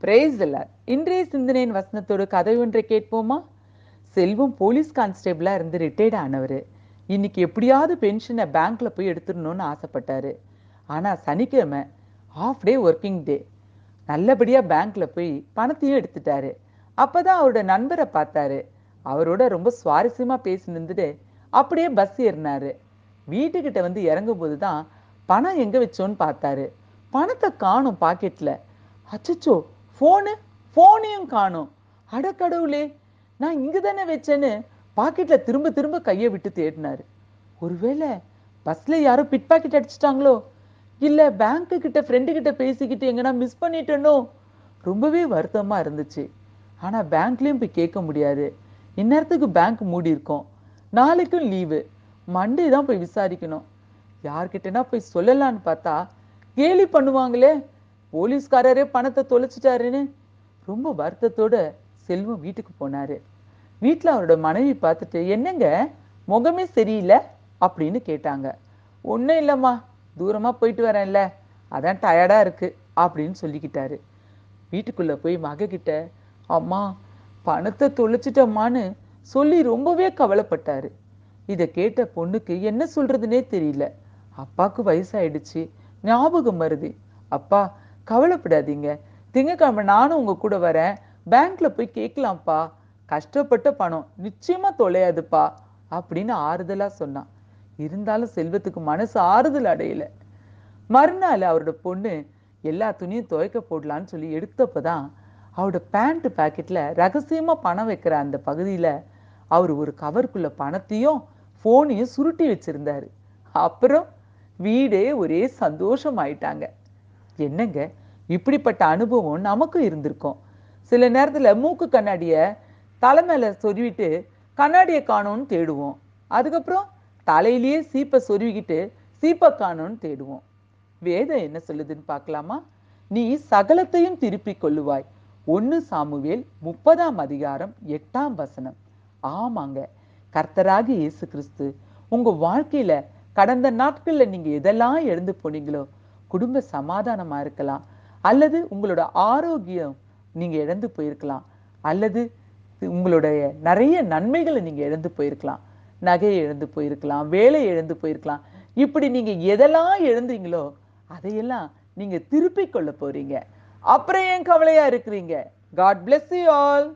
Praise the Lord. இன்றைய சிந்தனையின் வசனத்தோடு கதை ஒன்றை கேட்போமா? செல்வம் போலீஸ் கான்ஸ்டேபிளா இருந்து ரிட்டையர்ட் ஆனவர். இன்னைக்கு எப்படியாவது பென்ஷனை பேங்க்ல போய் எடுத்துடணும்னு ஆசைப்பட்டாரு. ஆனா சனிக்கிழமை ஹாஃப் டே ஒர்க்கிங் டே. நல்லபடியா பேங்க்ல போய் பணத்தையும் எடுத்துட்டாரு. அப்பதான் அவரோட நண்பரை பார்த்தாரு. அவரோட ரொம்ப சுவாரஸ்யமா பேசி நின்றுட்டு அப்படியே பஸ் ஏறினாரு. வீட்டுக்கிட்ட வந்து இறங்கும் போதுதான் பணம் எங்க வச்சோன்னு பார்த்தாரு. பணத்தை காணும் பாக்கெட்ல. அச்சச்சோ, ஃபோனு ஃபோனையும் காணும். அட கடவுளே, நான் இங்க தானே வச்சேன்னு பாக்கெட்ல திரும்ப திரும்ப கையை விட்டு தேடினாரு. ஒருவேளை பஸ்ல யாரும் பிட் பாக்கெட் அடிச்சிட்டாங்களோ, இல்ல பேங்க்கு கிட்ட ஃப்ரெண்டு கிட்ட பேசிக்கிட்டு எங்கன்னா மிஸ் பண்ணிட்டேனோ. ரொம்பவே வருத்தமா இருந்துச்சு. ஆனா பேங்க்லயும் போய் கேட்க முடியாது. இந்நேரத்துக்கு பேங்க் மூடி இருக்கும். நாளைக்கும் லீவு. மண்டே தான் போய் விசாரிக்கணும். யார்கிட்டனா போய் சொல்லலான்னு பார்த்தா கேலி பண்ணுவாங்களே, போலீஸ்காரரே பணத்தை தொலைச்சிட்டாருன்னு. ரொம்ப வருத்தத்தோட செல்வம் வீட்டுக்கு போனாரு. வீட்டில் அவரோட மனைவி பார்த்துட்டு, என்னங்க முகமே சரியில்லை அப்படின்னு கேட்டாங்க. ஒன்றும் இல்லைம்மா, தூரமாக போயிட்டு வரேன்ல, அதான் டயர்டா இருக்கு அப்படின்னு சொல்லிக்கிட்டாரு. வீட்டுக்குள்ள போய் மகக்கிட்ட, அம்மா பணத்தை தொலைச்சிட்டம்மான்னு சொல்லி ரொம்பவே கவலைப்பட்டாரு. இதை கேட்ட பொண்ணுக்கு என்ன சொல்றதுனே தெரியல. அப்பாவுக்கு வயசாயிடுச்சு, ஞாபகம் வருது. அப்பா கவலைப்படாதீங்க, திங்கக்கிழமை நானும் உங்க கூட வரேன், பேங்க்ல போய் கேட்கலாம்ப்பா, கஷ்டப்பட்ட பணம் நிச்சயமா தொலையாதுப்பா அப்படின்னு ஆறுதலா சொன்னான். இருந்தாலும் செல்வத்துக்கு மனசு ஆறுதல் அடையல. மறுநாள் அவரோட பொண்ணு எல்லா துணியும் துவைக்க போடலான்னு சொல்லி எடுத்தப்பதான் அவரோட பேண்ட் பாக்கெட்ல ரகசியமா பணம் வைக்கிற அந்த பகுதியில அவர் ஒரு கவருக்குள்ள பணத்தையும் போனையும் சுருட்டி வச்சிருந்தாரு. அப்புறம் வீடே ஒரே சந்தோஷம் ஆயிட்டாங்க. என்னங்க, இப்படிப்பட்ட அனுபவம் நமக்கும் இருந்திருக்கும். சில நேரத்துல மூக்கு கண்ணாடிய தலை மேல சொருவிட்டு கண்ணாடியை காணோம்னு தேடுவோம். அதுக்கப்புறம் தலையிலேயே சீப்பை சொருவிக்கிட்டு சீப்பை காணோம்னு தேடுவோம். வேதம் என்ன சொல்லுதுன்னு பார்க்கலாமா? நீ சகலத்தையும் திருப்பிக் கொள்ளுவாய். 1 சாமுவேல் 30 அதிகாரம் 8 வசனம். ஆமாங்க, கர்த்தராகி இயேசு கிறிஸ்து உங்க வாழ்க்கையில கடந்த நாட்கள்ல நீங்க எதெல்லாம் இழந்து போனீங்களோ, குடும்ப சமாதானமா இருக்கலாம், அல்லது உங்களோட ஆரோக்கியம் நீங்க இழந்து போயிருக்கலாம், அல்லது உங்களுடைய நிறைய நன்மைகளை நீங்க இழந்து போயிருக்கலாம். நகையை இழந்து போயிருக்கலாம், வேலை இழந்து போயிருக்கலாம். இப்படி நீங்க எதெல்லாம் இழந்தீங்களோ அதையெல்லாம் நீங்க திருப்பிக் கொள்ள போறீங்க. அப்புறம் ஏன் கவலையா இருக்கிறீங்க? God bless you all.